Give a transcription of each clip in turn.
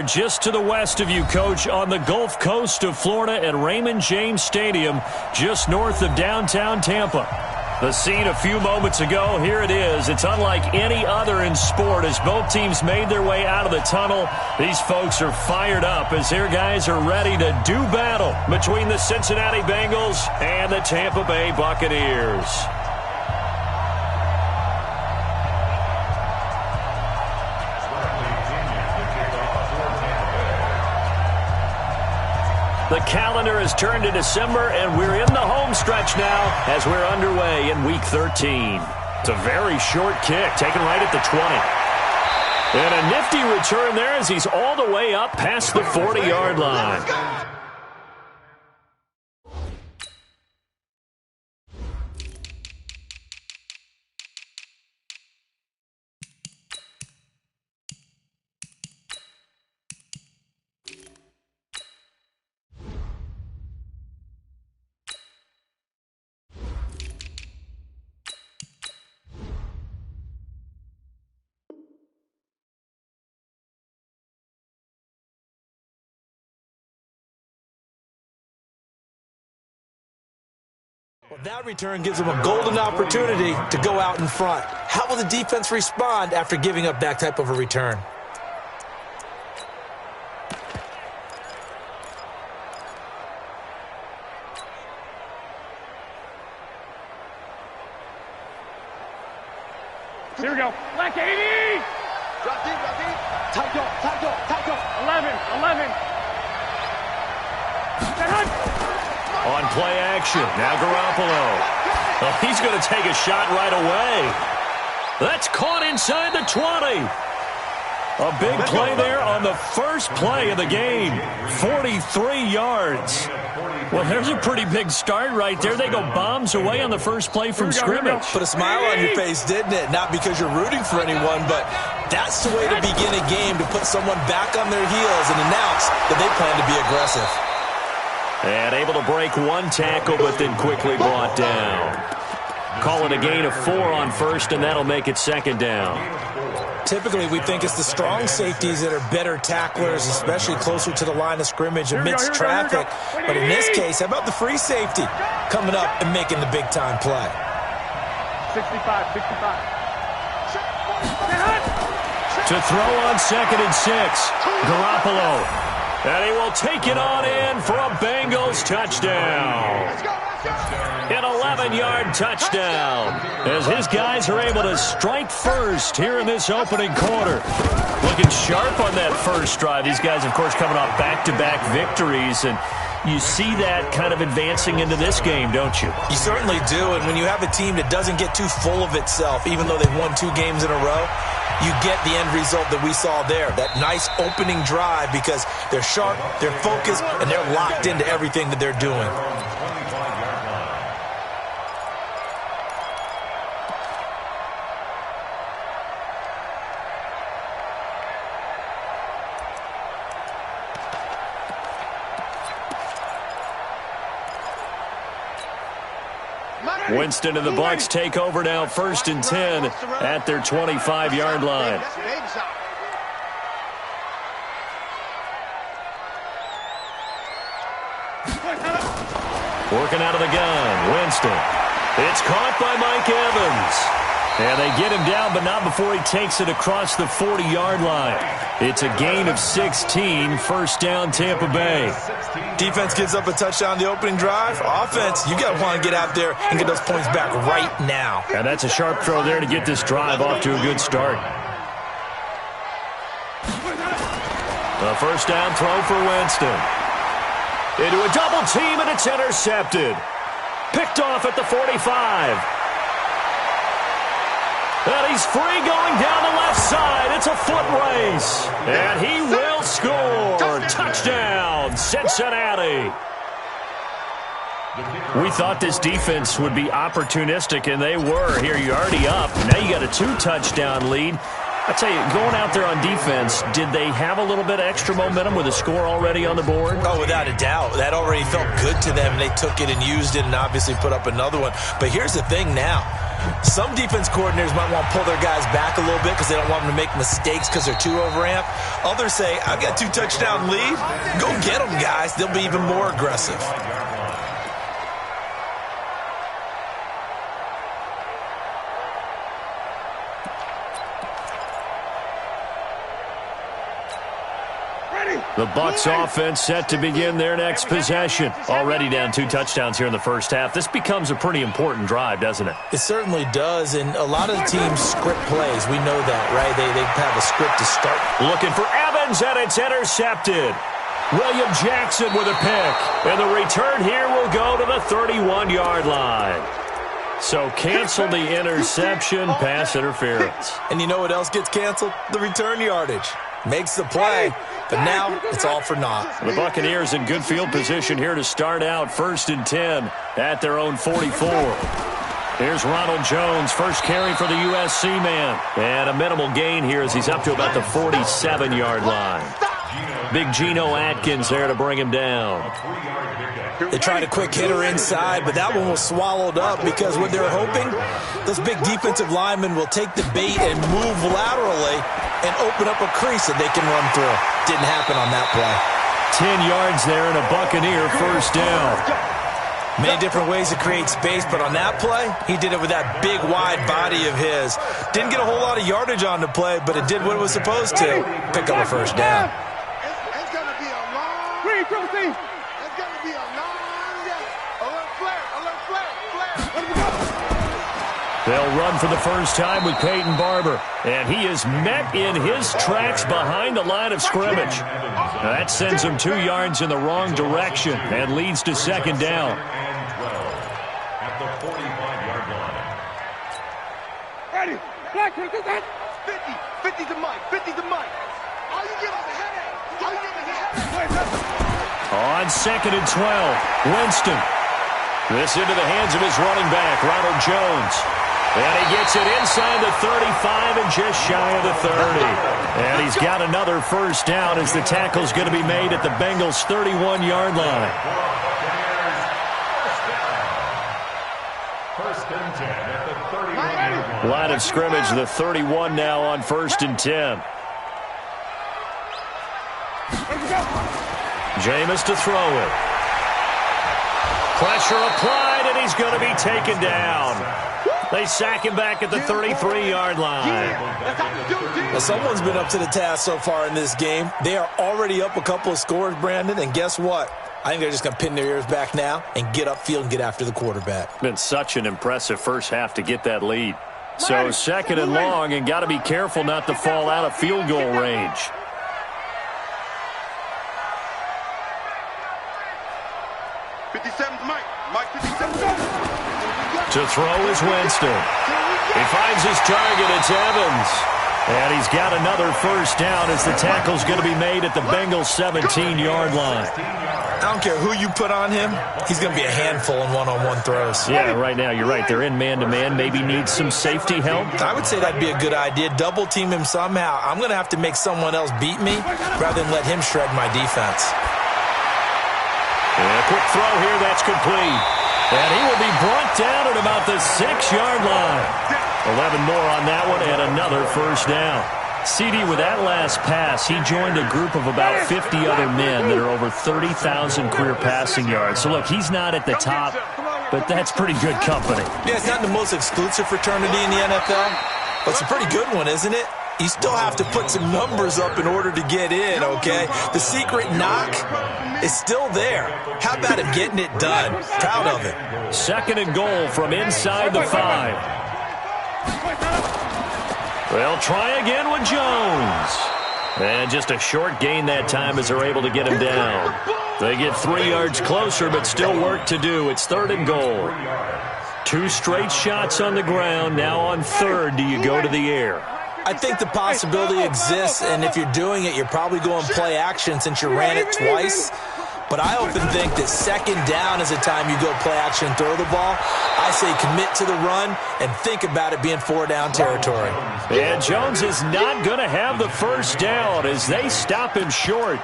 Just to the west of you, Coach, on the Gulf Coast of Florida at Raymond James Stadium, just north of downtown Tampa. The scene a few moments ago, here it is. It's unlike any other in sport as both teams made their way out of the tunnel. These folks are fired up as their guys are ready to do battle between the Cincinnati Bengals and the Tampa Bay Buccaneers. The calendar has turned to December, and we're in the home stretch now as we're underway in Week 13. It's a very short kick, taken right at the 20. And a nifty return there as he's all the way up past the 40-yard line. Well, that return gives them a golden opportunity to go out in front. How will the defense respond after giving up that type of a return? Here we go. Black 80! Drop deep, drop deep. Tight go, tight go, tight go. 11. On play action, now Garoppolo. Oh, he's going to take a shot right away. That's caught inside the 20. A big play there on the first play of the game. 43 yards. Well, there's a pretty big start right there. They go bombs away on the first play from scrimmage. Put a smile on your face, didn't it? Not because you're rooting for anyone, but that's the way to begin a game, to put someone back on their heels and announce that they plan to be aggressive. And able to break one tackle, but then quickly brought down. Call it a gain of 4 on first, and that'll make it second down. Typically, we think it's the strong safeties that are better tacklers, especially closer to the line of scrimmage amidst traffic. But in this case, how about the free safety coming up and making the big-time play? 65. To throw on 2nd and 6, Garoppolo. And he will take it on in for a Bengals touchdown. An 11-yard touchdown as his guys are able to strike first here in this opening quarter. Looking sharp on that first drive. These guys, of course, coming off back-to-back victories, and you see that kind of advancing into this game, don't you? You certainly do, and when you have a team that doesn't get too full of itself, even though they've won 2 games in a row, you get the end result that we saw there, that nice opening drive, because they're sharp, they're focused, and they're locked into everything that they're doing. Winston and the Bucs take over now, 1st and 10 at their 25-yard line. Working out of the gun, Winston. It's caught by Mike Evans. And they get him down, but not before he takes it across the 40-yard line. It's a gain of 16, first down Tampa Bay. Defense gives up a touchdown the opening drive. Offense, you got to want to get out there and get those points back right now. And that's a sharp throw there to get this drive off to a good start. A first down throw for Winston. Into a double team, and it's intercepted. Picked off at the 45. And he's free going down the left side. It's a foot race. And he will score. Touchdown, Cincinnati. We thought this defense would be opportunistic, and they were. Here, you're already up. Now you got a 2-touchdown lead. I tell you, going out there on defense, did they have a little bit of extra momentum with a score already on the board? Oh, without a doubt. That already felt good to them. They took it and used it and obviously put up another one. But here's the thing now. Some defense coordinators might want to pull their guys back a little bit because they don't want them to make mistakes because they're too overamped. Others say, I've got 2 touchdown lead. Go get them, guys. They'll be even more aggressive. The Bucs offense set to begin their next possession. Already down 2 touchdowns here in the first half. This becomes a pretty important drive, doesn't it? It certainly does, and a lot of the teams script plays. We know that, right? They have a script to start. Looking for Evans, and it's intercepted. William Jackson with a pick. And the return here will go to the 31-yard line. So cancel the interception, pass interference. And you know what else gets canceled? The return yardage. Makes the play, but now it's all for naught. The Buccaneers in good field position here to start out 1st and 10 at their own 44. Here's Ronald Jones, first carry for the USC man. And a minimal gain here as he's up to about the 47-yard line. Big Geno Atkins there to bring him down. They tried a quick hitter inside, but that one was swallowed up because what they're hoping, those big defensive linemen will take the bait and move laterally and open up a crease that they can run through. Didn't happen on that play. 10 yards there and a Buccaneer first down. Many different ways to create space, but on that play, he did it with that big, wide body of his. Didn't get a whole lot of yardage on the play, but it did what it was supposed to. Pick up a first down. It's going to be a long... It's going to be a long day. Alert flare. They'll run for the first time with Peyton Barber. And he is met in his tracks behind the line of scrimmage. Now that sends him 2 yards in the wrong direction and leads to second down. At the 45-yard line. Ready. 50 to Mike. All you get is a headache. On 2nd and 12, Winston. This into the hands of his running back, Ronald Jones. And he gets it inside the 35 and just shy of the 30. And he's got another first down as the tackle's going to be made at the Bengals' 31-yard line. First and 10 at the 31-yard line. Line of scrimmage, the 31 now on 1st and 10. Jameis to throw it. Pressure applied, and he's going to be taken down. They sack him back at the 33-yard line. Now, someone's been up to the task so far in this game. They are already up a couple of scores, Brandon, and guess what? I think they're just going to pin their ears back now and get upfield and get after the quarterback. Been such an impressive first half to get that lead. So 2nd and long, and got to be careful not to fall out of field goal range. To throw is Winston. He finds his target. It's Evans. And he's got another first down as the tackle's going to be made at the Bengals' 17-yard line. I don't care who you put on him. He's going to be a handful in one-on-one throws. Yeah, right now, you're right. They're in man-to-man. Maybe needs some safety help. I would say that'd be a good idea. Double team him somehow. I'm going to have to make someone else beat me rather than let him shred my defense. And a quick throw here. That's complete. And he will be brought down at about the 6-yard line. 11 more on that one and another first down. CD, with that last pass, he joined a group of about 50 other men that are over 30,000 career passing yards. So, look, he's not at the top, but that's pretty good company. Yeah, it's not the most exclusive fraternity in the NFL, but it's a pretty good one, isn't it? You still have to put some numbers up in order to get in, okay? The secret knock is still there. How about him getting it done? Proud of it. 2nd and goal from inside the 5. They'll try again with Jones. And just a short gain that time as they're able to get him down. They get 3 yards closer, but still work to do. It's 3rd and goal. 2 straight shots on the ground. Now on 3rd, do you go to the air? I think the possibility exists, and if you're doing it, you're probably going play action since you ran it twice. But I often think that second down is a time you go play action and throw the ball. I say commit to the run and think about it being 4-down territory. And Jones is not going to have the first down as they stop him short.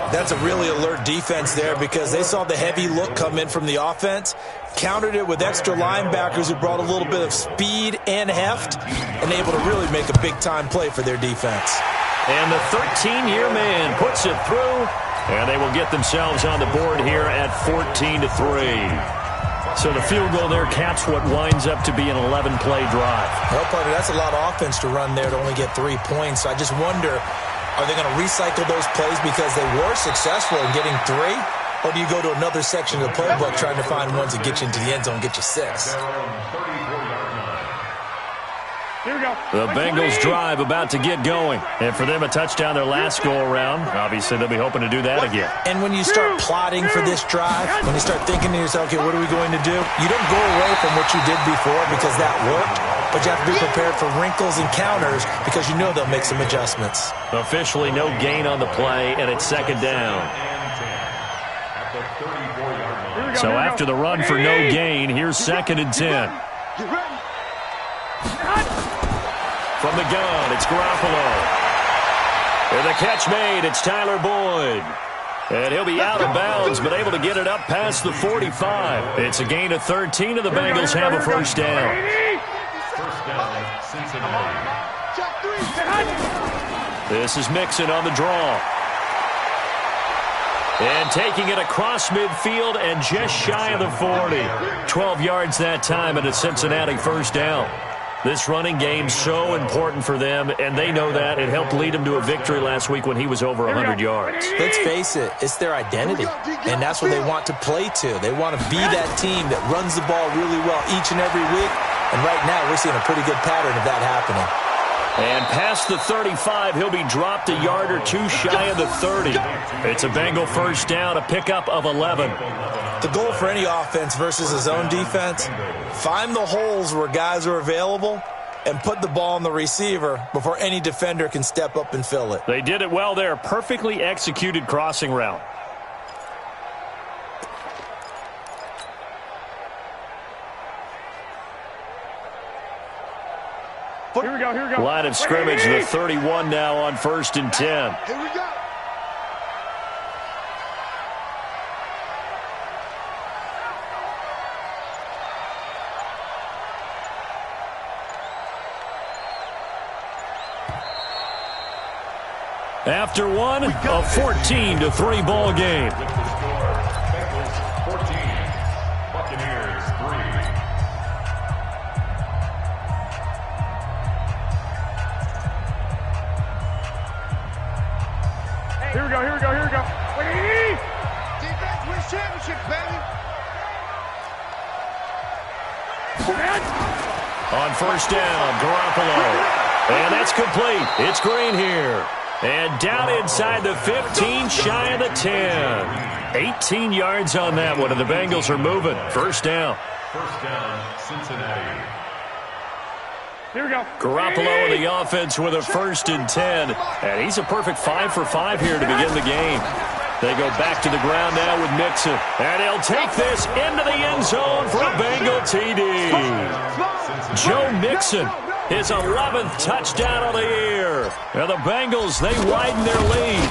That's a really alert defense there because they saw the heavy look come in from the offense, countered it with extra linebackers who brought a little bit of speed and heft, and able to really make a big-time play for their defense. And the 13-year man puts it through, and they will get themselves on the board here at 14-3. So the field goal there caps what winds up to be an 11-play drive. Well, partner, that's a lot of offense to run there to only get 3 points. So I just wonder, are they going to recycle those plays because they were successful in getting 3? Or do you go to another section of the playbook trying to find ones that get you into the end zone and get you 6? The Bengals drive about to get going. And for them, a touchdown their last go-around. Obviously, they'll be hoping to do that again. And when you start plotting for this drive, when you start thinking to yourself, okay, what are we going to do? You don't go away from what you did before because that worked. But you have to be prepared for wrinkles and counters because you know they'll make some adjustments. Officially, no gain on the play, and it's second down. So after the run for no gain, here's 2nd and 10. From the gun, it's Garoppolo. And the catch made, it's Tyler Boyd. And he'll be out of bounds, but able to get it up past the 45. It's a gain of 13, and the Bengals have a first down. This is Mixon on the draw. And taking it across midfield and just shy of the 40. 12 yards that time, and a Cincinnati first down. This running game so important for them, and they know that. It helped lead them to a victory last week when he was over 100 yards. Let's face it, it's their identity, and that's what they want to play to. They want to be that team that runs the ball really well each and every week, and right now we're seeing a pretty good pattern of that happening. And past the 35, he'll be dropped a yard or two shy of the 30. It's a Bengal first down, a pickup of 11. The goal for any offense versus his own defense, find the holes where guys are available and put the ball on the receiver before any defender can step up and fill it. They did it well there. Perfectly executed crossing route. Here we go. Line of scrimmage, the 31 now on 1st and 10. Here we go. After one, a 14-3 ball game. Here we go. Defense wins championship, baby. On first down, Garoppolo. And that's complete. It's Green here. And down inside the 15, shy of the 10. 18 yards on that one, and the Bengals are moving. First down. First down, Cincinnati. Here we go. Garoppolo in the offense with a 1st and 10. And he's a perfect 5 for 5 here to begin the game. They go back to the ground now with Mixon. And he'll take this into the end zone for a Bengal TD. Joe Mixon, his 11th touchdown of the year. And the Bengals, they widen their lead.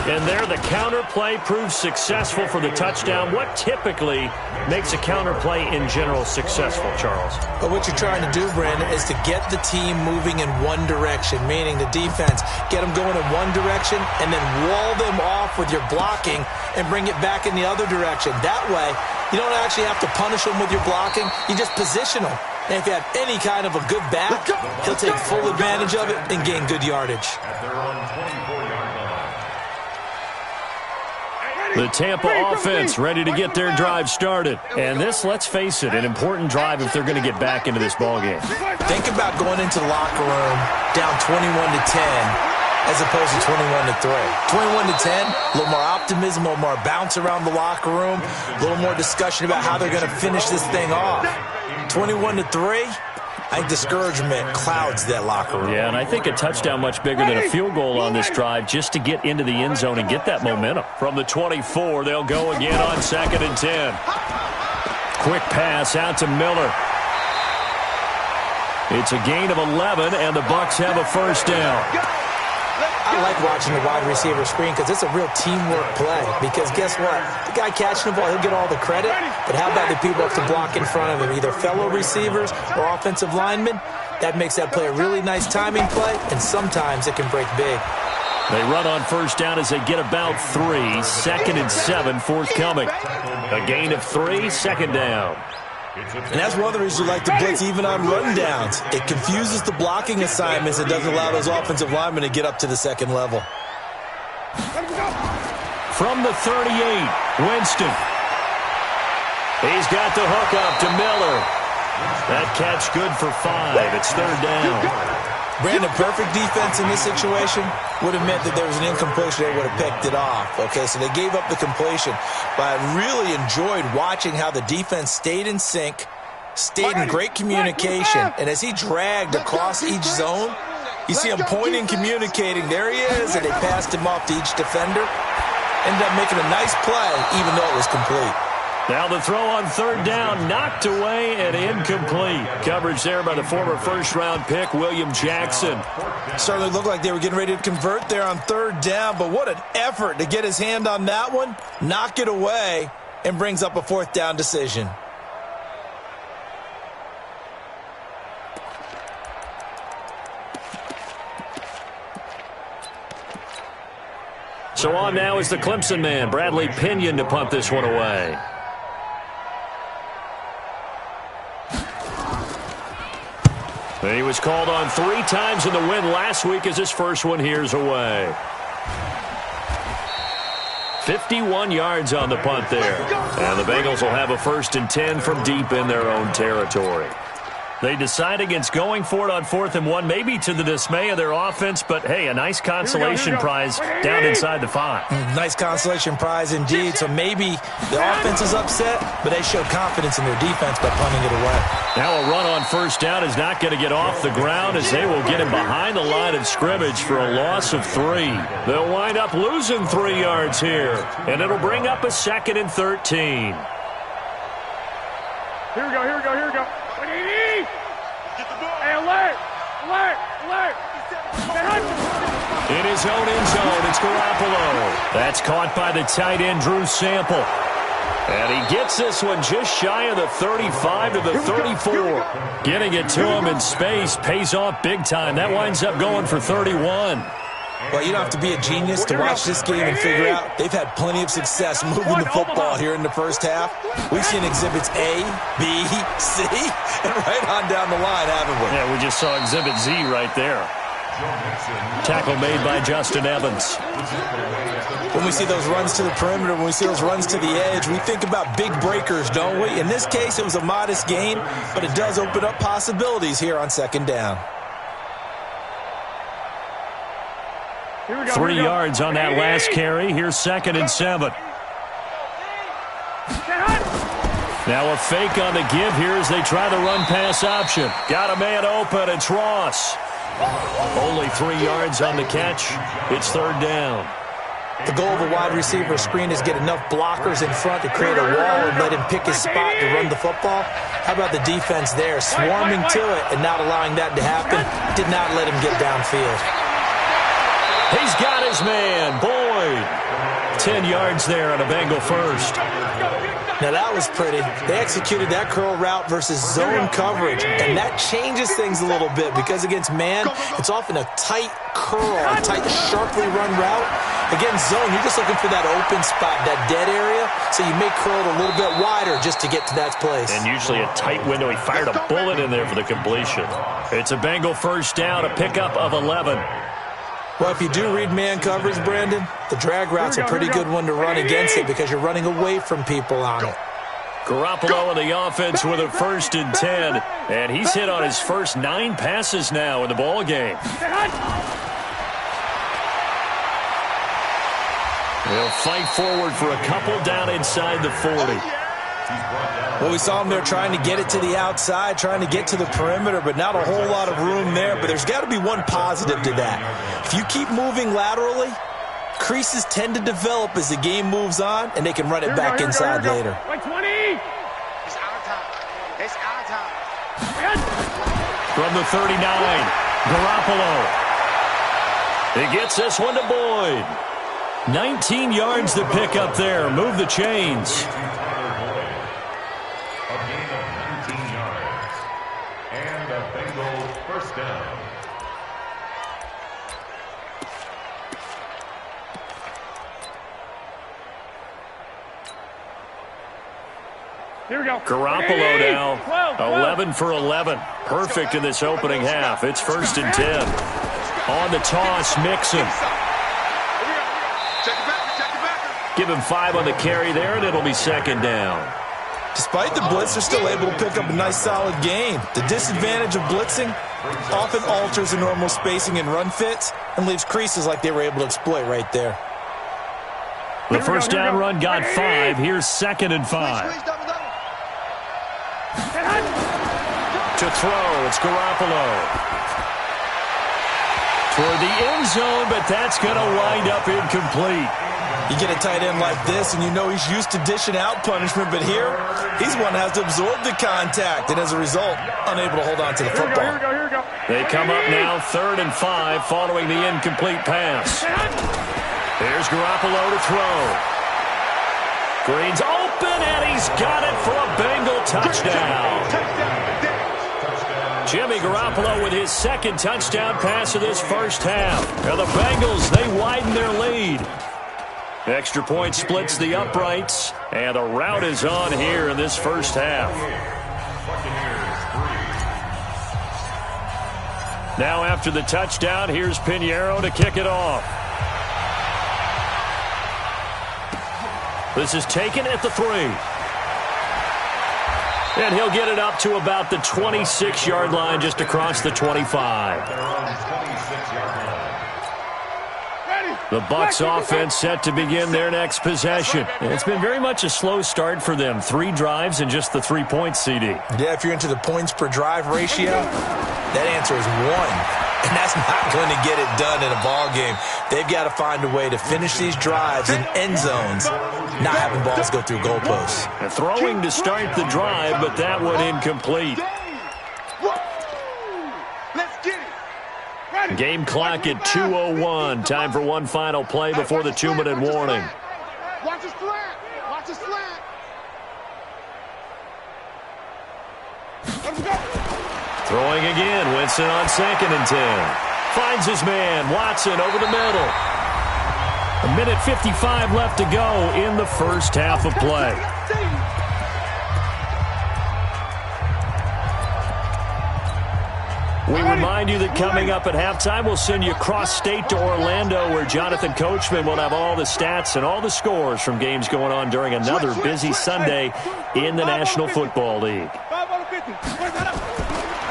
And there, the counter play proves successful for the touchdown. What typically makes a counter play in general successful, Charles? But what you're trying to do, Brandon, is to get the team moving in one direction, meaning the defense, get them going in one direction and then wall them off with your blocking and bring it back in the other direction. That way, you don't actually have to punish them with your blocking. You just position them. And if you have any kind of a good back, he'll take full advantage of it and gain good yardage. At their own 24-yard line. The Tampa offense ready to get their drive started. And this, let's face it, an important drive if they're going to get back into this ballgame. Think about going into the locker room down 21-10 as opposed to 21-3. 21-10, a little more optimism, a little more bounce around the locker room, a little more discussion about how they're going to finish this thing off. 21-3, I think discouragement clouds that locker room. Yeah, and I think a touchdown much bigger than a field goal on this drive just to get into the end zone and get that momentum. From the 24, they'll go again on 2nd and 10. Quick pass out to Miller. It's a gain of 11, and the Bucs have a first down. I like watching the wide receiver screen because it's a real teamwork play. Because guess what? The guy catching the ball, he'll get all the credit. But how about the people up to block in front of him, either fellow receivers or offensive linemen? That makes that play a really nice timing play, and sometimes it can break big. They run on first down as they get about 3. 2nd and 7 forthcoming. A gain of 3, 2nd down. And that's one of the reasons you like to blitz even on rundowns. It confuses the blocking assignments. It doesn't allow those offensive linemen to get up to the second level. From the 38, Winston. He's got the hook up to Miller. That catch good for 5. It's 3rd down. Brandon, perfect defense in this situation would have meant that there was an incompletion. They would have picked it off. Okay, so they gave up the completion. But I really enjoyed watching how the defense stayed in sync, stayed in great communication. And as he dragged across each zone, you see him pointing, communicating. There he is, and they passed him off to each defender. Ended up making a nice play, even though it was complete. Now the throw on 3rd down, knocked away and incomplete. Coverage there by the former first-round pick, William Jackson. Certainly looked like they were getting ready to convert there on 3rd down, but what an effort to get his hand on that one, knock it away, and brings up a 4th down decision. So on now is the Clemson man, Bradley Pinion, to punt this one away. He was called on 3 times in the win last week as his first one here's away. 51 yards on the punt there. And the Bengals will have a 1st and 10 from deep in their own territory. They decide against going for it on 4th and 1, maybe to the dismay of their offense, but hey, a nice consolation prize down inside the 5. Nice consolation prize indeed. So maybe the offense is upset, but they show confidence in their defense by punting it away. Now a run on 1st down is not going to get off the ground as they will get him behind the line of scrimmage for a loss of 3. They'll wind up losing 3 yards here, and it'll bring up a 2nd and 13. Here we go, here we go, here we go. Hey, alert! Alert! Alert! In his own end zone, it's Garoppolo. That's caught by the tight end, Drew Sample. And he gets this one just shy of the 35 to the 34. Getting it to him in space pays off big time. That winds up going for 31. Well, you don't have to be a genius to watch this game and figure out they've had plenty of success moving the football here in the first half. We've seen exhibits A, B, C, and right on down the line, haven't we? Yeah, we just saw exhibit Z right there. Tackle made by Justin Evans. When we see those runs to the perimeter, when we see those runs to the edge, we think about big breakers, don't we? In this case, it was a modest gain, but it does open up possibilities here on 2nd down. 3 yards on that last carry. Here's 2nd and 7. Now a fake on the give here as they try the run-pass option. Got a man open. It's Ross. Only 3 yards on the catch. It's 3rd down. The goal of a wide receiver screen is get enough blockers in front to create a wall and let him pick his spot to run the football. How about the defense there, swarming to it and not allowing that to happen? Did not let him get downfield. He's got his man, Boyd. 10 yards there on a Bengal first. Now that was pretty. They executed that curl route versus zone coverage, and that changes things a little bit because against man, it's often a tight curl, a tight, sharply run route. Against zone, you're just looking for that open spot, that dead area, so you may curl it a little bit wider just to get to that place. And usually a tight window. He fired a bullet in there for the completion. It's a Bengal first down, a pickup of 11. Well, if you do read man coverage, Brandon, the drag route's a pretty good one to run against it because you're running away from people on it. Garoppolo in the offense with a 1st and 10. And he's hit on his first 9 passes now in the ball game. They'll fight forward for a couple down inside the 40. Well, we saw him there trying to get it to the outside, trying to get to the perimeter, but not a whole lot of room there. But there's got to be one positive to that. If you keep moving laterally, creases tend to develop as the game moves on, and they can run it back inside later. Like 20. It's our time. It's our time. From the 39, Garoppolo. He gets this one to Boyd. 19 yards to pick up there. Move the chains. A gain of 19 yards. And the Bengals first down. Here we go. Garoppolo now, 11 for 11. Perfect in this opening half. It's 1st and 10. On the toss, Mixon. Give him 5 on the carry there, and it'll be 2nd down. Despite the blitz, they're still able to pick up a nice, solid gain. The disadvantage of blitzing often alters the normal spacing and run fits and leaves creases like they were able to exploit right there. The first down run got 5. Here's 2nd and 5. To throw, it's Garoppolo. Toward the end zone, but that's going to wind up incomplete. You get a tight end like this, and you know he's used to dishing out punishment, but here, he's one that has to absorb the contact, and as a result, unable to hold on to the football. Here we go. They come up now 3rd and 5 following the incomplete pass. There's Garoppolo to throw. Green's open, and he's got it for a Bengal touchdown. Jimmy Garoppolo with his 2nd touchdown pass of this first half. And the Bengals, they widen their lead. Extra point splits the uprights, and the route is on here in this first half. Now after the touchdown, here's Pinheiro to kick it off. This is taken at the 3. And he'll get it up to about the 26-yard line, just across the 25. The Bucs offense set to begin their next possession. It's been very much a slow start for them. 3 drives and just the 3 points, CD. Yeah, if you're into the points per drive ratio, that answer is 1. And that's not going to get it done in a ball game. They've got to find a way to finish these drives in end zones, not having balls go through goalposts. And throwing to start the drive, but that one incomplete. Let's get it. Game clock at 2:01. Time for one final play before the 2-minute warning. Watch the slant. Watch the slant. Let's go. Throwing again, Winston on 2nd and 10. Finds his man, Watson over the middle. 1:55 left to go in the first half of play. We remind you that coming up at halftime, we'll send you cross-state to Orlando, where Jonathan Coachman will have all the stats and all the scores from games going on during another busy Sunday in the National Football League.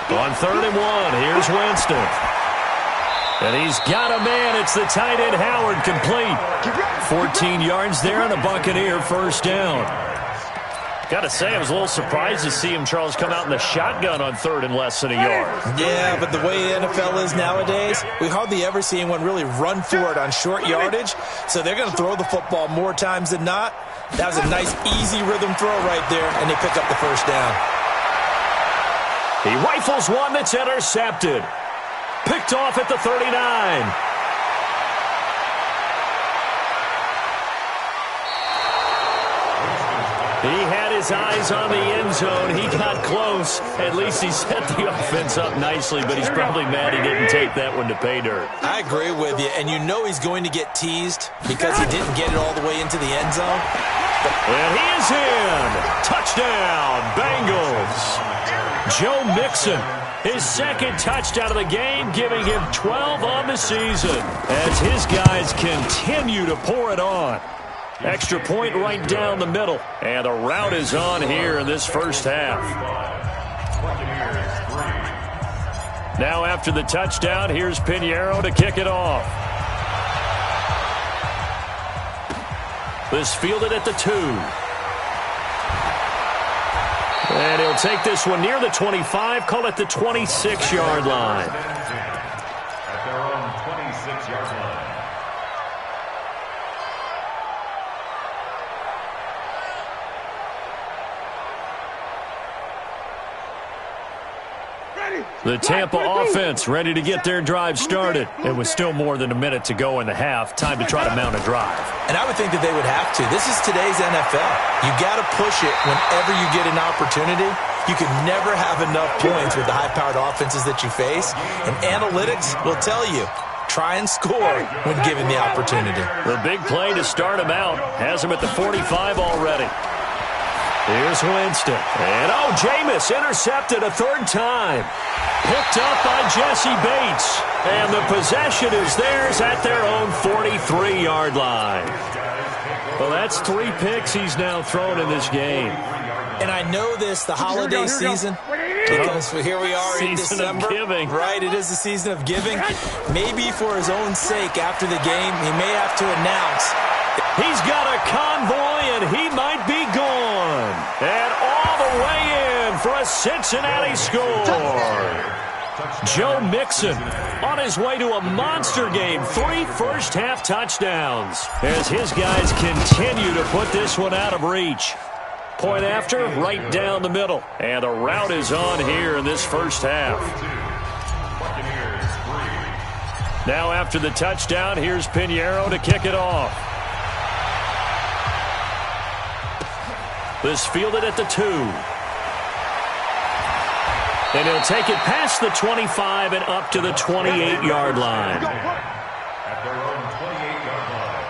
On 3rd and 1, here's Winston. And he's got a man. It's the tight end, Howard, complete. 14 yards there on a Buccaneer first down. Got to say, I was a little surprised to see him, Charles, come out in the shotgun on 3rd and less than a yard. Yeah, but the way the NFL is nowadays, we hardly ever see anyone really run for it on short yardage. So they're going to throw the football more times than not. That was a nice, easy rhythm throw right there, and they pick up the first down. He rifles one that's intercepted. Picked off at the 39. He had his eyes on the end zone. He got close. At least he set the offense up nicely, but he's probably mad he didn't take that one to pay dirt. I agree with you, and you know he's going to get teased because he didn't get it all the way into the end zone. And he is in. Touchdown, Bengals. Joe Mixon, his 2nd touchdown of the game, giving him 12 on the season as his guys continue to pour it on. Extra point right down the middle, and the route is on here in this first half. Now after the touchdown, here's Pinheiro to kick it off. This fielded at the 2. And he'll take this one near the 25, call it the 26-yard line. At their own 26-yard line. The Tampa offense ready to get their drive started. It was still more than a minute to go in the half. Time to try to mount a drive. And I would think that they would have to. This is today's NFL. You got to push it whenever you get an opportunity. You can never have enough points with the high-powered offenses that you face. And analytics will tell you, try and score when given the opportunity. The big play to start him out has him at the 45 already. Here's Winston. And, Jameis intercepted a third time. Picked up by Jesse Bates. And the possession is theirs at their own 43-yard line. Well, that's 3 picks he's now thrown in this game. And I know this, the holiday season, because here we are in December. Giving. Right, it is the season of giving. Maybe for his own sake after the game, he may have to announce. He's got a convoy, and he might be gone. And all the way in for a Cincinnati score. Joe Mixon on his way to a monster game. 3 first-half touchdowns as his guys continue to put this one out of reach. Point after, right down the middle. And the route is on here in this first half. Now after the touchdown, here's Pinheiro to kick it off. This fielded at the 2. And he'll take it past the 25 and up to the 28-yard line. At their own 28-yard line.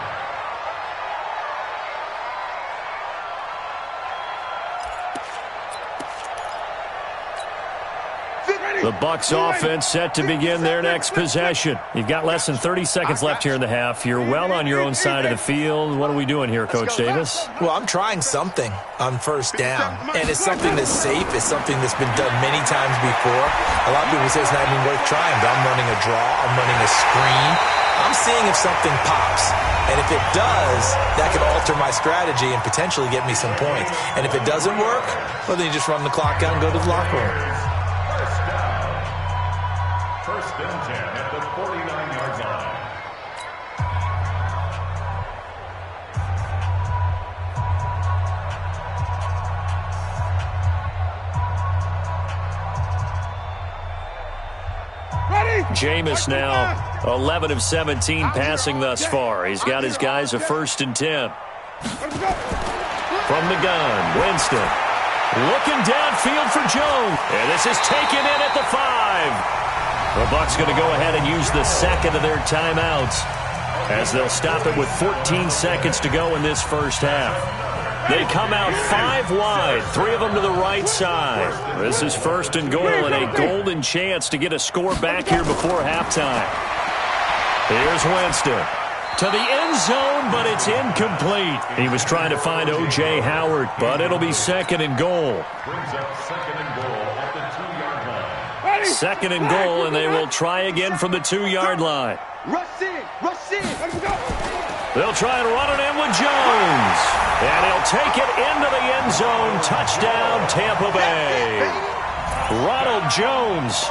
The Bucs offense set to begin their next possession. You've got less than 30 seconds left here in the half. You're well on your own side of the field. What are we doing here, Coach Davis? Well, I'm trying something on first down, and it's something that's safe. It's something that's been done many times before. A lot of people say it's not even worth trying, but I'm running a draw. I'm running a screen. I'm seeing if something pops. And if it does, that could alter my strategy and potentially get me some points. And if it doesn't work, well, then you just run the clock out and go to the locker room. First and 10 at the 49-yard line. Jameis now 11 of 17 passing thus far. He's got his guys a 1st and 10. From the gun, Winston. Looking downfield for Jones. And this is taken in at the 5. The Bucs going to go ahead and use the second of their timeouts as they'll stop it with 14 seconds to go in this first half. They come out 5 wide, 3 of them to the right side. This is 1st and goal and a golden chance to get a score back here before halftime. Here's Winston. To the end zone, but it's incomplete. He was trying to find O.J. Howard, but it'll be 2nd and goal. Brings up 2nd and goal at the 2-yard line. 2nd and goal, and they will try again from the 2-yard line. Rush in, rush in. Let's go. They'll try and run it in with Jones. And he'll take it into the end zone. Touchdown, Tampa Bay. Ronald Jones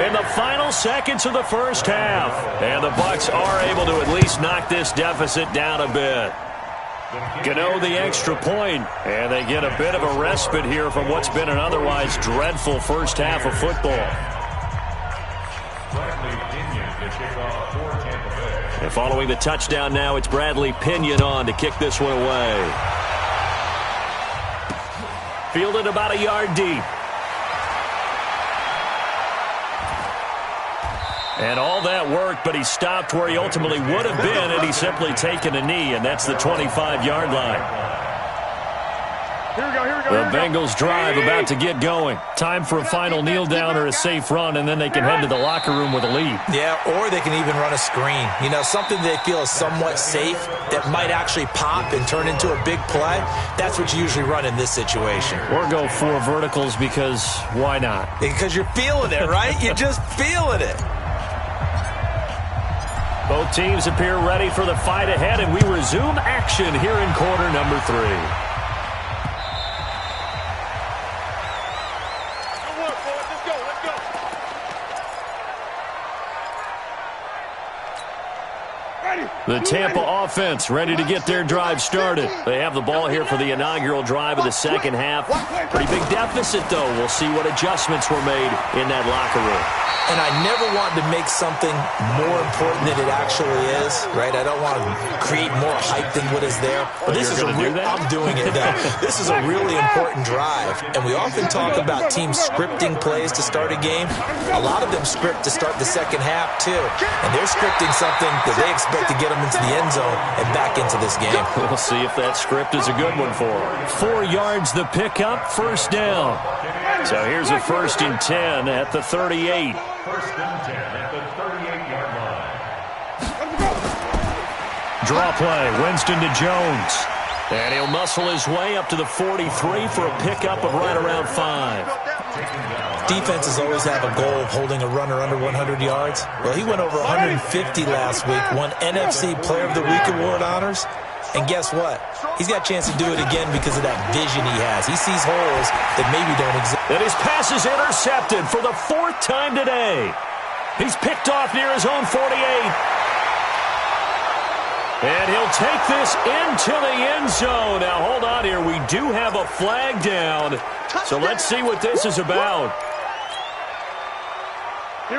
in the final seconds of the first half. And the Bucs are able to at least knock this deficit down a bit. Gano the extra point, and they get a bit of a respite here from what's been an otherwise dreadful first half of football. And following the touchdown now, it's Bradley Pinion on to kick this one away. Fielded about a yard deep. And all that worked, but he stopped where he ultimately would have been, and he's simply taken a knee, and that's the 25-yard line. The Bengals drive about to get going. Time for a final kneel down or a safe run, and then they can head to the locker room with a lead. Yeah, or they can even run a screen. You know, something they feel is somewhat safe that might actually pop and turn into a big play. That's what you usually run in this situation. Or go 4 verticals because why not? Because you're feeling it, right? You're just feeling it. Both teams appear ready for the fight ahead, and we resume action here in quarter number 3. The Tampa offense ready to get their drive started. They have the ball here for the inaugural drive of the second half. Pretty big deficit, though. We'll see what adjustments were made in that locker room. And I never want to make something more important than it actually is, right? I don't want to create more hype than what is there. But this is I'm doing it, though. This is a really important drive. And we often talk about teams scripting plays to start a game. A lot of them script to start the second half, too. And they're scripting something that they expect to get them into the end zone and back into this game. We'll see if that script is a good one for them. 4 yards the pickup, first down. So here's a 1st and 10 at the 38. 1st and 10 at the 38-yard line. Draw play, Winston to Jones. And he'll muscle his way up to the 43 for a pickup of right around 5. Defenses always have a goal of holding a runner under 100 yards. Well, he went over 150 last week, won NFC Player of the Week award honors. And guess what? He's got a chance to do it again because of that vision he has. He sees holes that maybe don't exist. And his pass is intercepted for the 4th time today. He's picked off near his own 48. And he'll take this into the end zone. Now, hold on here. We do have a flag down. So let's see what this is about.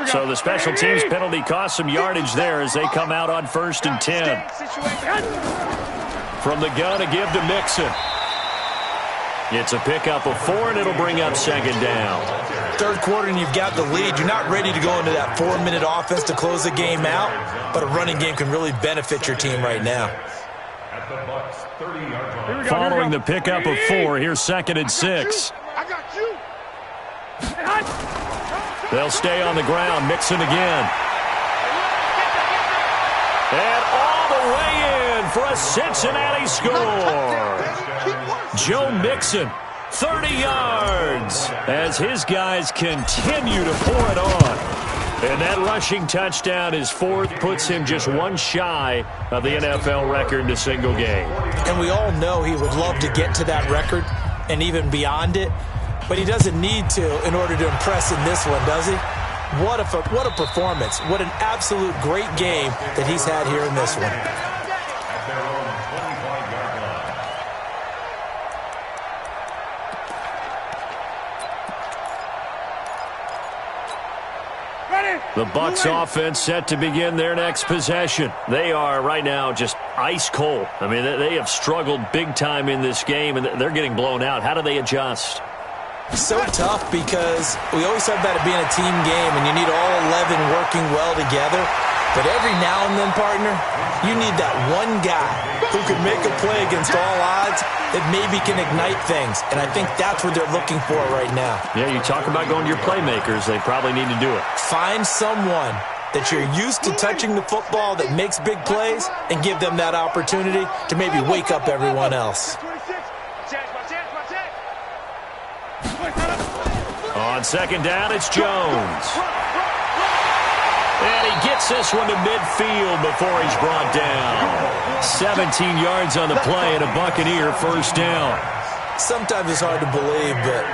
So the special teams penalty cost some yardage there as they come out on 1st and 10. From the gun, a give to Mixon. It's a pickup of 4, and it'll bring up 2nd down. 3rd quarter, and you've got the lead. You're not ready to go into that 4-minute offense to close the game out, but a running game can really benefit your team right now. At the Bucs 30-yard line. Following the pickup of 4, here's 2nd and 6. I got you. They'll stay on the ground. Mixon again. And all the way in for a Cincinnati score. Joe Mixon, 30 yards, as his guys continue to pour it on. And that rushing touchdown is 4th, puts him just 1 shy of the NFL record in a single game. And we all know he would love to get to that record and even beyond it, but he doesn't need to in order to impress in this one, does he? What a performance. What an absolute great game that he's had here in this one. At their own 25-yard line. The Bucs offense set to begin their next possession. They are right now just ice cold. I mean, they have struggled big time in this game, and they're getting blown out. How do they adjust? So tough because we always talk about it being a team game, and you need all 11 working well together. But every now and then, partner, you need that one guy who can make a play against all odds that maybe can ignite things. And I think that's what they're looking for right now. Yeah, you talk about going to your playmakers. They probably need to do it. Find someone that you're used to touching the football that makes big plays and give them that opportunity to maybe wake up everyone else. On 2nd down, it's Jones. And he gets this one to midfield before he's brought down. 17 yards on the play and a Buccaneer 1st down. Sometimes it's hard to believe, but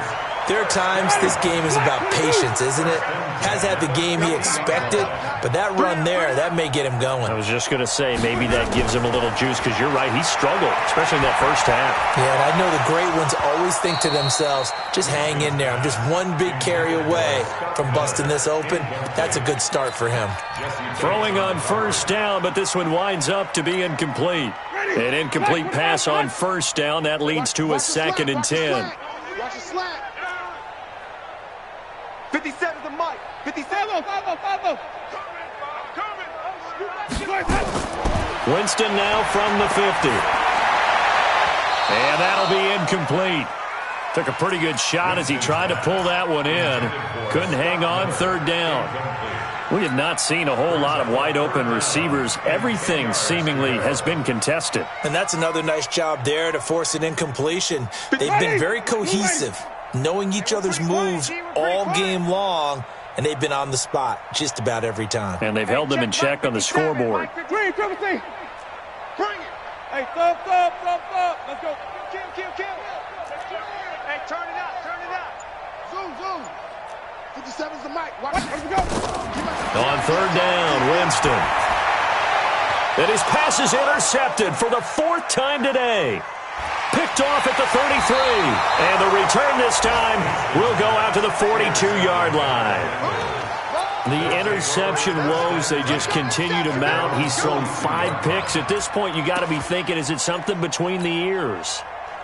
there are times this game is about patience, isn't it? Has had the game he expected, but that run there, that may get him going. I was just going to say, maybe that gives him a little juice, because you're right, he struggled, especially in that 1st half. Yeah, and I know the great ones always think to themselves, just hang in there. I'm just one big carry away from busting this open. That's a good start for him. Throwing on 1st down, but this one winds up to be incomplete. An incomplete pass on 1st down. That leads to a 2nd and 10. Watch the slant. 57 the mic. 57. Winston now from the 50. And that'll be incomplete. Took a pretty good shot as he tried to pull that one in. Couldn't hang on 3rd down. We have not seen a whole lot of wide-open receivers. Everything seemingly has been contested. And that's another nice job there to force an incompletion. They've been very cohesive, knowing each other's moves all game long, and they've been on the spot just about every time. And they've held them in check on the scoreboard. Bring it. Hey, thump. Let's go. Kill. Hey, turn it out. Zoom. 57's the mic. Watch it. Let's go. On 3rd down, Winston. And his pass is intercepted for the 4th time today. Picked off at the 33. And the return this time will go out to the 42-yard line. The interception woes, they just continue to mount. He's thrown 5 picks. At this point, you got to be thinking, is it something between the ears?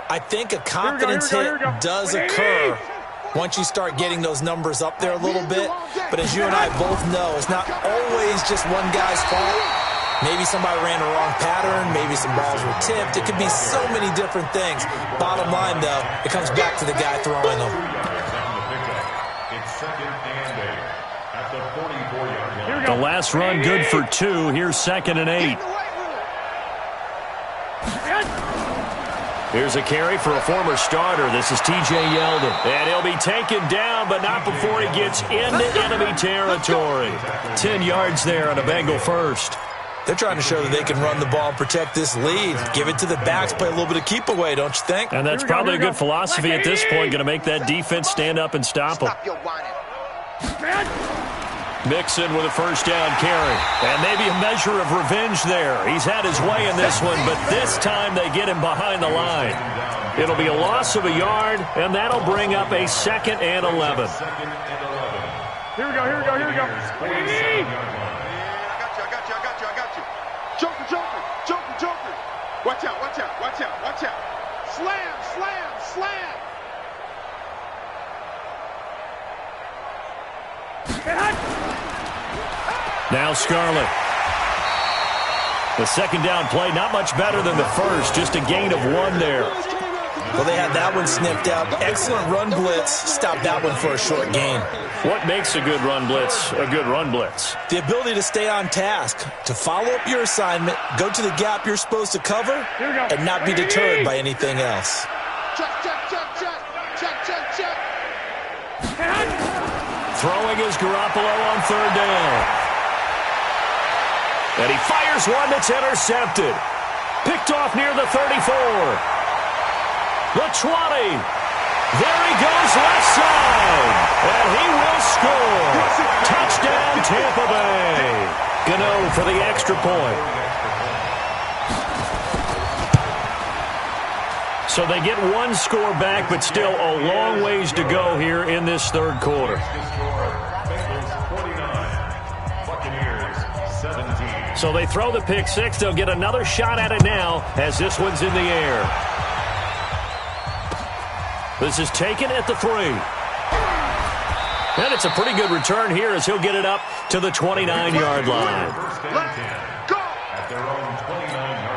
I think a confidence hit does occur once you start getting those numbers up there a little bit. But as you and I both know, it's not always just one guy's fault. Maybe somebody ran a wrong pattern. Maybe some balls were tipped. It could be so many different things. Bottom line, though, it comes back to the guy throwing them. It's 2nd and 8 at the 44-yard line. The last run good for 2. Here's 2nd and 8. Here's a carry for a former starter. This is T.J. Yeldon. And he'll be taken down, but not before he gets into enemy territory. 10 yards there on a Bengal first. They're trying to show that they can run the ball and protect this lead. Give it to the backs, play a little bit of keep away, don't you think? And that's probably a good philosophy at this point, going to make that defense stand up and stop them. Mixon with a first down carry. And maybe a measure of revenge there. He's had his way in this one, but this time they get him behind the line. It'll be a loss of a yard, and that'll bring up a 2nd and 11. Here we go. Joker. Watch out. Slam. Now Scarlett. The 2nd down play, not much better than the first, just a gain of 1 there. Well, they had that one sniffed out. Excellent run blitz. Stopped that one for a short gain. What makes a good run blitz a good run blitz? The ability to stay on task, to follow up your assignment, go to the gap you're supposed to cover, and not be deterred by anything else. Check. Throwing is Garoppolo on 3rd down. And he fires one that's intercepted. Picked off near the 34. The 20. There he goes left side. And he will score. Touchdown, Tampa Bay. Gano for the extra point. So they get 1 score back, but still a long ways to go here in this 3rd quarter. So they throw the pick 6. They'll get another shot at it now as this one's in the air. This is taken at the 3. And it's a pretty good return here as he'll get it up to the 29-yard line. Let's go! At their own 29-yard line.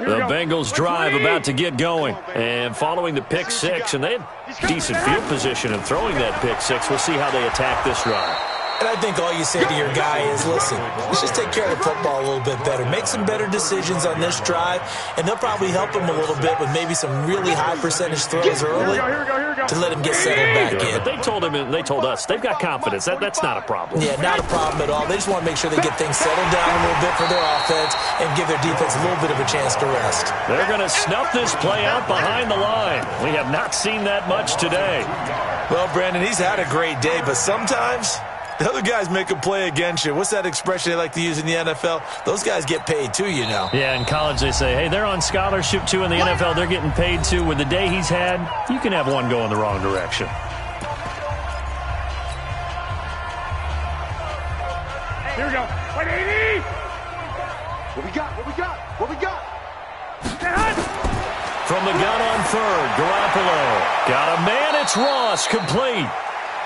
The Bengals drive about to get going. And following the pick 6, and they had decent field position in throwing that pick 6. We'll see how they attack this drive. And I think all you say to your guy is, listen, let's just take care of the football a little bit better. Make some better decisions on this drive, and they'll probably help him a little bit with maybe some really high percentage throws early to let him get settled back in. But they told him, and they told us, they've got confidence. That's not a problem. Yeah, not a problem at all. They just want to make sure they get things settled down a little bit for their offense and give their defense a little bit of a chance to rest. They're going to snuff this play out behind the line. We have not seen that much today. Well, Brandon, he's had a great day, but sometimes the other guys make a play against you. What's that expression they like to use in the NFL? Those guys get paid too, you know. Yeah, in college they say, hey, they're on scholarship too. In the NFL, they're getting paid too. With the day he's had, you can have one go in the wrong direction. Here we go. 180! What we got? From the gun on 3rd, Garoppolo. Got a man, it's Ross, complete.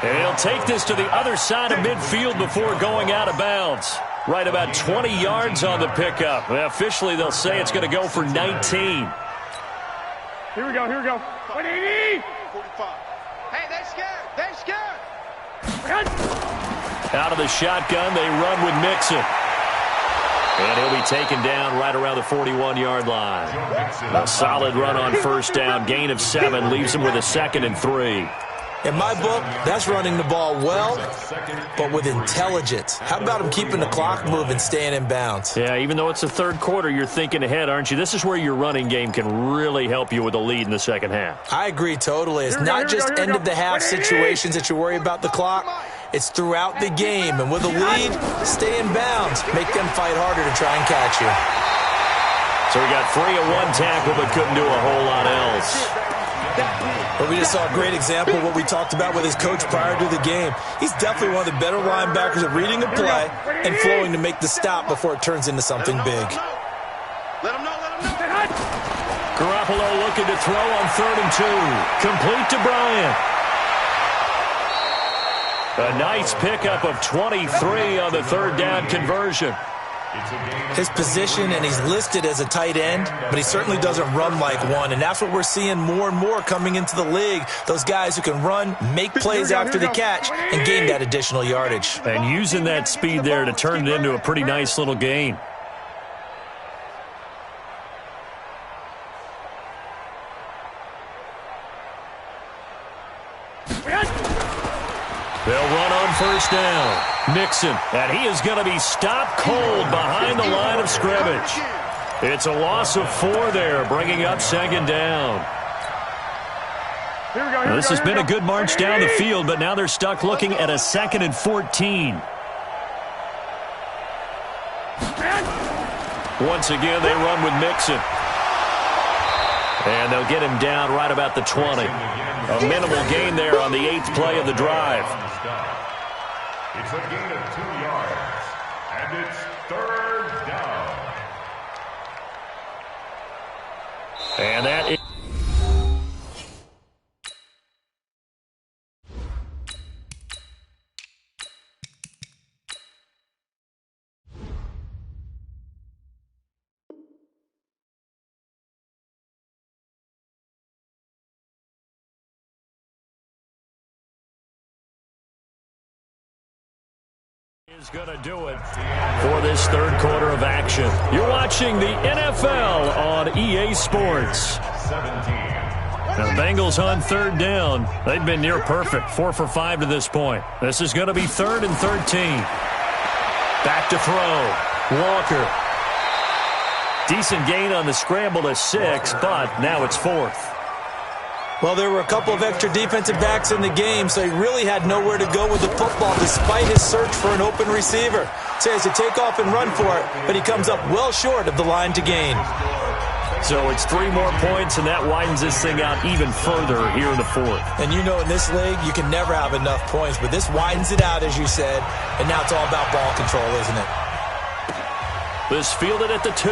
And he'll take this to the other side of midfield before going out of bounds. Right about 20 yards on the pickup. Well, officially, they'll say it's going to go for 19. Here we go. 180! 45. Hey, they're scared. Out of the shotgun, they run with Mixon. And he'll be taken down right around the 41-yard line. A solid run on 1st down. Gain of 7 leaves him with a 2nd and 3. In my book, that's running the ball well, but with intelligence. How about him keeping the clock moving, staying in bounds? Yeah, even though it's the third quarter, you're thinking ahead, aren't you? This is where your running game can really help you with a lead in the second half. I agree totally. It's not just end-of-the-half situations that you worry about the clock. It's throughout the game. And with a lead, stay in bounds. Make them fight harder to try and catch you. So we got 3 of 1 tackle, but couldn't do a whole lot else. But we just saw a great example of what we talked about with his coach prior to the game. He's definitely one of the better linebackers at reading a play and flowing to make the stop before it turns into something big. Garoppolo looking to throw on 3rd and 2. Complete to Bryant. A nice pickup of 23 on the 3rd down conversion. His position, and he's listed as a tight end, but he certainly doesn't run like one, and that's what we're seeing more and more coming into the league. Those guys who can run, make plays after the catch, and gain that additional yardage. And using that speed there to turn it into a pretty nice little gain. They'll run on 1st down. Mixon, and he is going to be stopped cold behind the line of scrimmage. It's a loss of 4 there, bringing up 2nd down. Now, this has been a good march down the field, but now they're stuck looking at a 2nd and 14. Once again, they run with Mixon. And they'll get him down right about the 20. A minimal gain there on the 8th play of the drive. It's a gain of 2 yards, and it's 3rd down. And that is... is going to do it for this 3rd quarter of action. You're watching the NFL on EA Sports. Now the Bengals on 3rd down. They've been near perfect, 4 for 5 to this point. This is going to be 3rd and 13. Back to throw. Walker. Decent gain on the scramble to 6, but now it's 4th. Well, there were a couple of extra defensive backs in the game, so he really had nowhere to go with the football despite his search for an open receiver. So he has to take off and run for it, but he comes up well short of the line to gain. So it's 3 more points, and that widens this thing out even further here in the 4th. And you know in this league, you can never have enough points, but this widens it out, as you said, and now it's all about ball control, isn't it? This fielded at the 2.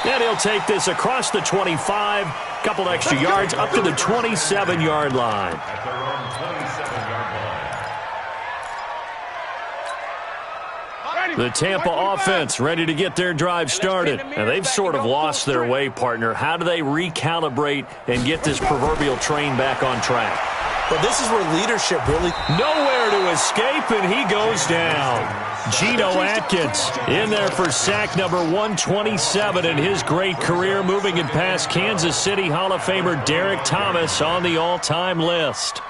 And he'll take this across the 25, couple extra yards up to the 27-yard line. At their own 27-yard line. The Tampa offense ready to get their drive started. And they've sort of lost their way, partner. How do they recalibrate and get this proverbial train back on track? Well, this is where leadership really... Nowhere to escape, and he goes down. Geno Atkins in there for sack number 127 in his great career, moving it past Kansas City Hall of Famer Derek Thomas on the all-time list.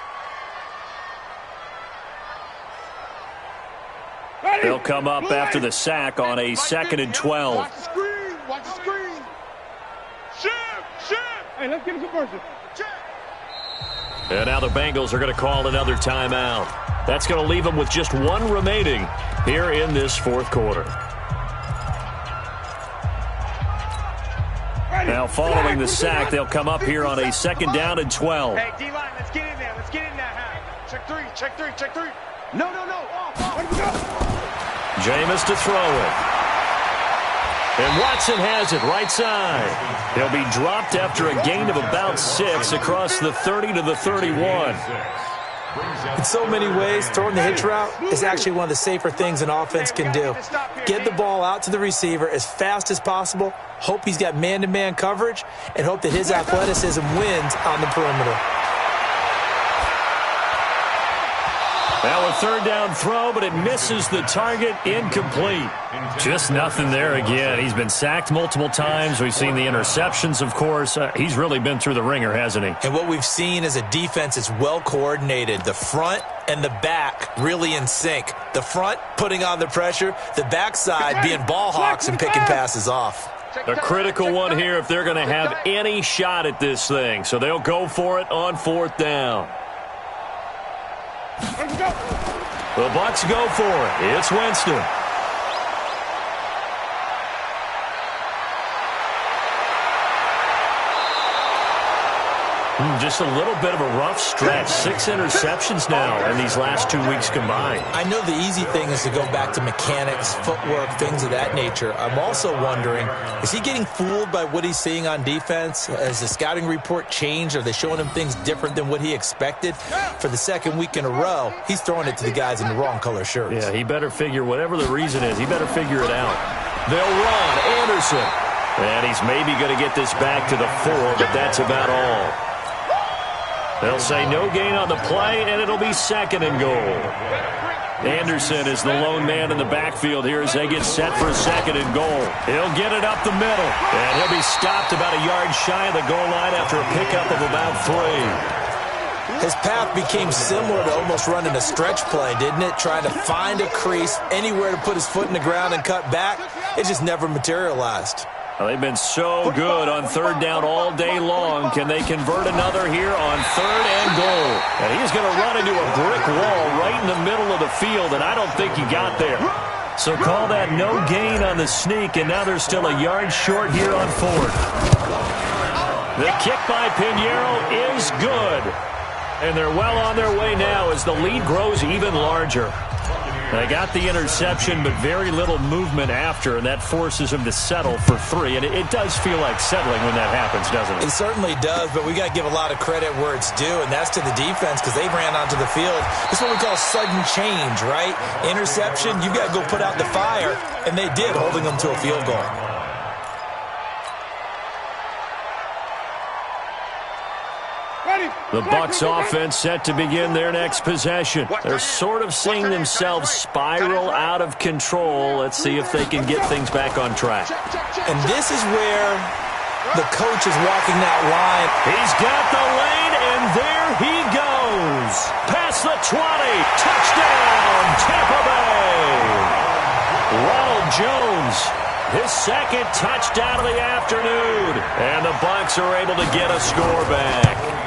They'll come up after the sack on a 2nd and 12. Watch the screen. Watch the screen. Shift. Hey, let's get a conversion. And now the Bengals are going to call another timeout. That's going to leave them with just 1 remaining here in this 4th quarter. Now following the sack, they'll come up here on a 2nd down and 12. Hey, D-line, let's get in there. Let's get in there. Check 3. No. Jameis to throw it. And Watson has it right side. He'll be dropped after a gain of about 6 across the 30 to the 31. In so many ways, throwing the hitch route is actually one of the safer things an offense can do. Get the ball out to the receiver as fast as possible, hope he's got man-to-man coverage, and hope that his athleticism wins on the perimeter. Now a third down throw, but it misses the target, incomplete. Just nothing there again. He's been sacked multiple times. We've seen the interceptions, of course. He's really been through the ringer, hasn't he? And what we've seen is a defense that's well coordinated. The front and the back really in sync. The front putting on the pressure, the backside being ball hawks and picking passes off. A critical one here if they're going to have any shot at this thing. So they'll go for it on fourth down. The Bucs go for it. It's Winston. Just a little bit of a rough stretch. 6 interceptions now in these last 2 weeks combined. I know the easy thing is to go back to mechanics, footwork, things of that nature. I'm also wondering, is he getting fooled by what he's seeing on defense? Has the scouting report changed? Are they showing him things different than what he expected? For the second week in a row, he's throwing it to the guys in the wrong color shirts. Yeah, he better figure, whatever the reason is, he better figure it out. They'll run. Anderson. And he's maybe going to get this back to the 4, but that's about all. They'll say no gain on the play, and it'll be second and goal. Anderson is the lone man in the backfield here as they get set for a second and goal. He'll get it up the middle, and he'll be stopped about a yard shy of the goal line after a pickup of about 3. His path became similar to almost running a stretch play, didn't it? Trying to find a crease, anywhere to put his foot in the ground and cut back. It just never materialized. Well, they've been so good on third down all day long. Can they convert another here on third and goal? And he's going to run into a brick wall right in the middle of the field, and I don't think he got there. So call that no gain on the sneak, and now they're still a yard short here on fourth. The kick by Pinheiro is good. And they're well on their way now as the lead grows even larger. They got the interception, but very little movement after, and that forces him to settle for 3. And it does feel like settling when that happens, doesn't it? It certainly does, but we got to give a lot of credit where it's due, and that's to the defense because they ran onto the field. It's what we call sudden change, right? Interception, you got to go put out the fire, and they did, holding them to a field goal. The Bucs offense set to begin their next possession. They're sort of seeing themselves spiral out of control. Let's see if they can get things back on track. And this is where the coach is walking that line. He's got the lane, and there he goes. Past the 20. Touchdown, Tampa Bay. Ronald Jones, his second touchdown of the afternoon. And the Bucs are able to get a score back.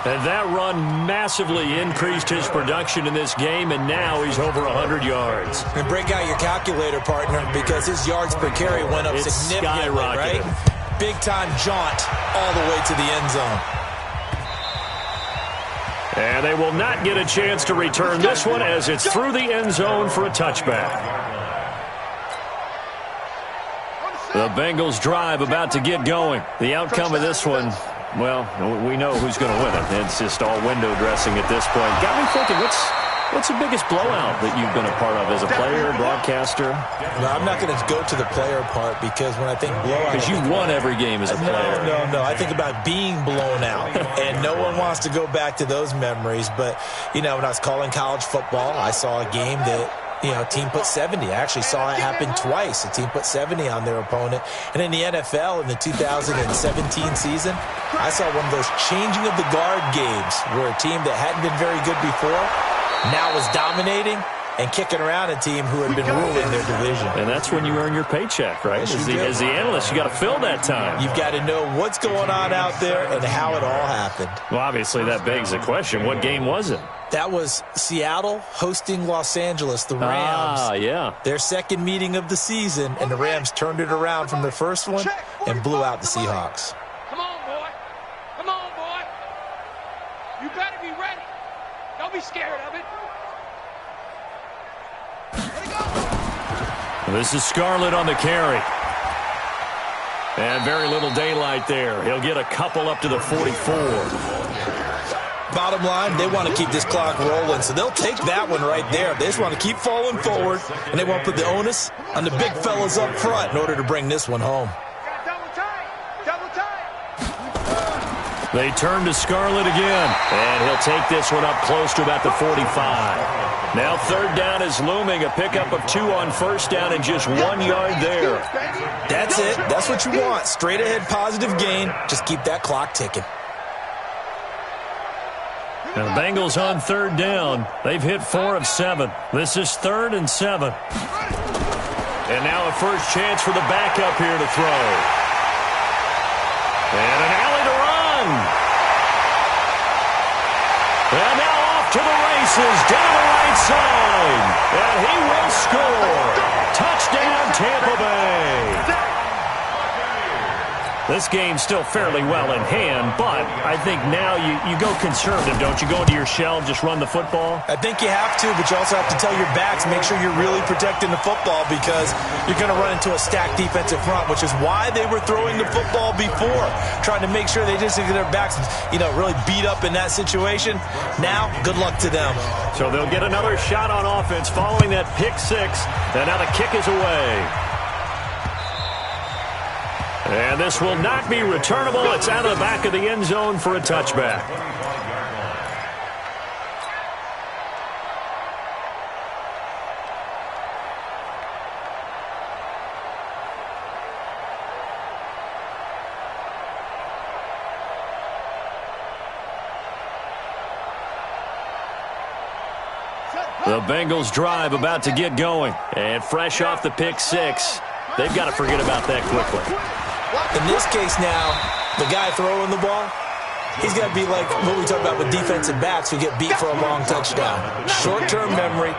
And that run massively increased his production in this game, and now he's over 100 yards. And break out your calculator, partner, because his yards per carry went up significantly, right? Big-time jaunt all the way to the end zone. And they will not get a chance to return this one as it's through the end zone for a touchback. The Bengals drive about to get going. The outcome of this one, well, we know who's going to win it. It's just all window dressing at this point. Got me thinking, what's the biggest blowout that you've been a part of as a player, broadcaster? No, I'm not going to go to the player part because when I think blowout... Because you won every game as a player. No. I think about being blown out, and no one wants to go back to those memories. But, you know, when I was calling college football, I saw a game that... a team put 70. I actually saw it happen twice. A team put 70 on their opponent. And in the NFL, in the 2017 season, I saw one of those changing of the guard games where a team that hadn't been very good before now was dominating and kicking around a team who had been ruling their division. And that's when you earn your paycheck, right? As the analyst, you got to fill that time. You've got to know what's going on out there and how it all happened. Well, obviously, that begs the question, what game was it? That was Seattle hosting Los Angeles, the Rams. Yeah. Their second meeting of the season, and the Rams turned it around from their first one and blew out the Seahawks. Come on, boy. Come on, boy. You better be ready. Don't be scared of it. This is Scarlett on the carry. And very little daylight there. He'll get a couple up to the 44. Bottom line, they want to keep this clock rolling, so they'll take that one right there. They just want to keep falling forward, and they want to put the onus on the big fellas up front in order to bring this one home. Double tight. Double tight. They turn to Scarlett again, and he'll take this one up close to about the 45. Now third down is looming, a pickup of 2 on first down and just 1 yard there. That's it. That's what you want. Straight ahead positive gain. Just keep that clock ticking. Now the Bengals on third down. They've hit 4 of 7. This is 3rd and 7. And now a first chance for the backup here to throw. And an alley to run. And now off to the races, down the right side. And he will score. Touchdown, Tampa Bay. This game's still fairly well in hand, but I think now you go conservative, don't you? Go into your shell and just run the football? I think you have to, but you also have to tell your backs, make sure you're really protecting the football because you're going to run into a stacked defensive front, which is why they were throwing the football before, trying to make sure they just get their backs, really beat up in that situation. Now, good luck to them. So they'll get another shot on offense following that pick 6, and now the kick is away. And this will not be returnable. It's out of the back of the end zone for a touchback. The Bengals drive about to get going. And fresh off the pick 6, they've got to forget about that quickly. In this case now, the guy throwing the ball, he's got to be like what we talk about with defensive backs who get beat for a long touchdown. Short-term memory,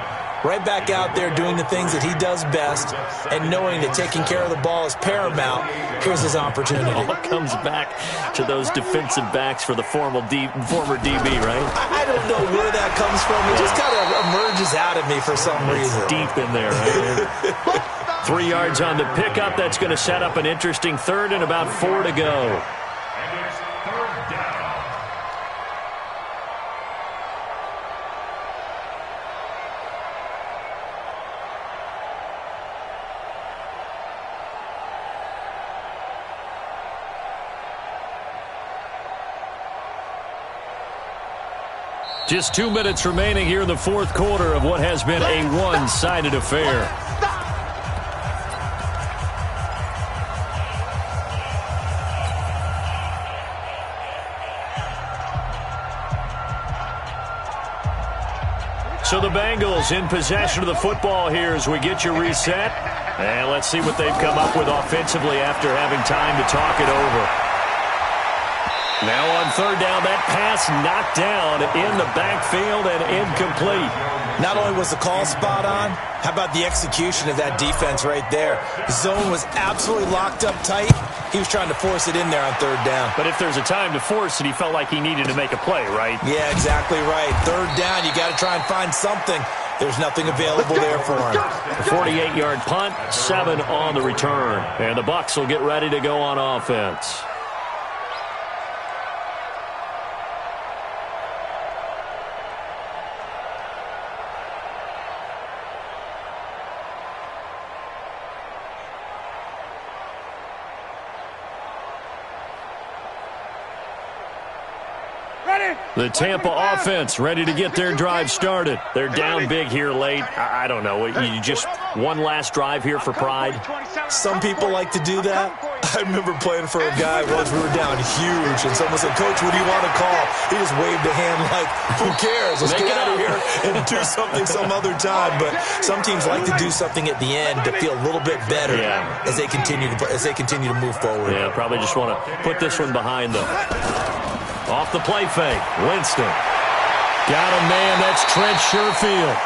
right back out there doing the things that he does best, and knowing that taking care of the ball is paramount. Here's his opportunity. It all comes back to those defensive backs for the former DB, right? I don't know where that comes from. It just kind of emerges out of me for some reason. It's deep in there, right? 3 yards on the pickup. That's going to set up an interesting 3rd and about 4 to go. And it's 3rd down. Just 2 minutes remaining here in the 4th quarter of what has been a one-sided affair. So the Bengals in possession of the football here as we get you reset. And let's see what they've come up with offensively after having time to talk it over. Now on 3rd down, that pass knocked down in the backfield and incomplete. Not only was the call spot on, how about the execution of that defense right there? Zone was absolutely locked up tight. He was trying to force it in there on 3rd down. But if there's a time to force it, he felt like he needed to make a play, right? Yeah, exactly right. 3rd down, you got to try and find something. There's nothing available there for him. A 48-yard punt, 7 on the return. And the Bucs will get ready to go on offense. The Tampa offense ready to get their drive started. They're down big here late. I don't know. You just one last drive here for pride? Some people like to do that. I remember playing for a guy once. We were down huge, and someone said, "Coach, what do you want to call?" He just waved a hand like, "Who cares? Let's get out of here and do something some other time." But some teams like to do something at the end to feel a little bit better as they continue to move forward. Yeah, probably just want to put this one behind them. Off the play fake, Winston. Got a man, that's Trent Sherfield.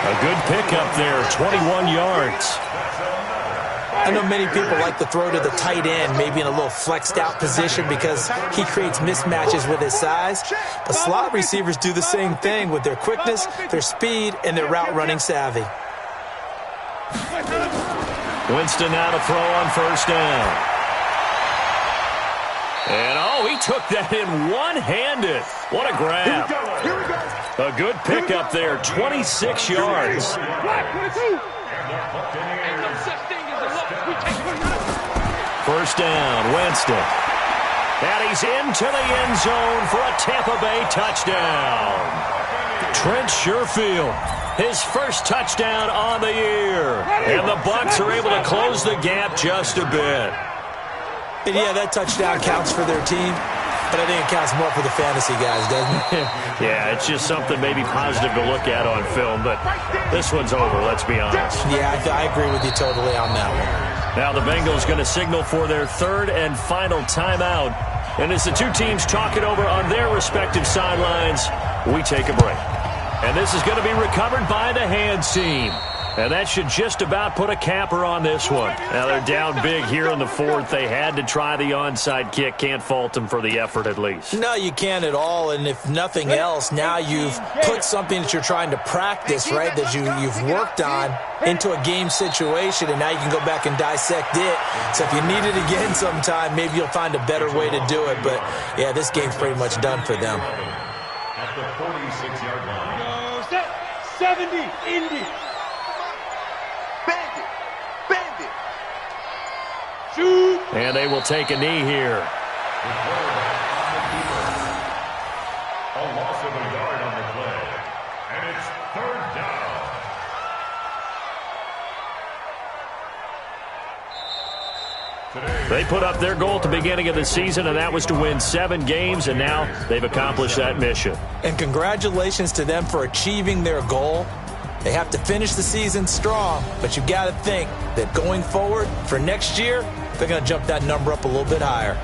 A good pickup there, 21 yards. I know many people like to throw to the tight end, maybe in a little flexed out position because he creates mismatches with his size. But slot receivers do the same thing with their quickness, their speed, and their route running savvy. Winston now to throw on 1st down. And, he took that in one-handed. What a grab. A good pickup there, 26 yards. 1st down, Winston. And he's into the end zone for a Tampa Bay touchdown. Trent Sherfield, his first touchdown on the year. And the Bucs are able to close the gap just a bit. And yeah, that touchdown counts for their team, but I think it counts more for the fantasy guys, doesn't it? Yeah, it's just something maybe positive to look at on film, but this one's over, let's be honest. Yeah, I agree with you totally on that one. Now the Bengals going to signal for their third and final timeout. And as the two teams talk it over on their respective sidelines, we take a break. And this is going to be recovered by the hands team. And that should just about put a capper on this one. Now they're down big here in the fourth. They had to try the onside kick. Can't fault them for the effort at least. No, you can't at all. And if nothing else, now you've put something that you're trying to practice, right, that you've worked on into a game situation, and now you can go back and dissect it. So if you need it again sometime, maybe you'll find a better way to do it. But, yeah, this game's pretty much done for them. At the 46-yard line. Set 70, Indy. Shoot. And they will take a knee here. A loss of a yard on the play. And it's third down. They put up their goal at the beginning of the season, and that was to win 7 games, and now they've accomplished that mission. And congratulations to them for achieving their goal. They have to finish the season strong, but you've got to think that going forward for next year, they're going to jump that number up a little bit higher.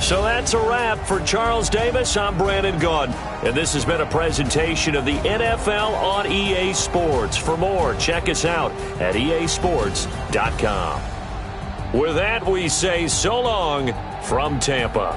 So that's a wrap for Charles Davis. I'm Brandon Gaudin, and this has been a presentation of the NFL on EA Sports. For more, check us out at easports.com. With that, we say so long from Tampa.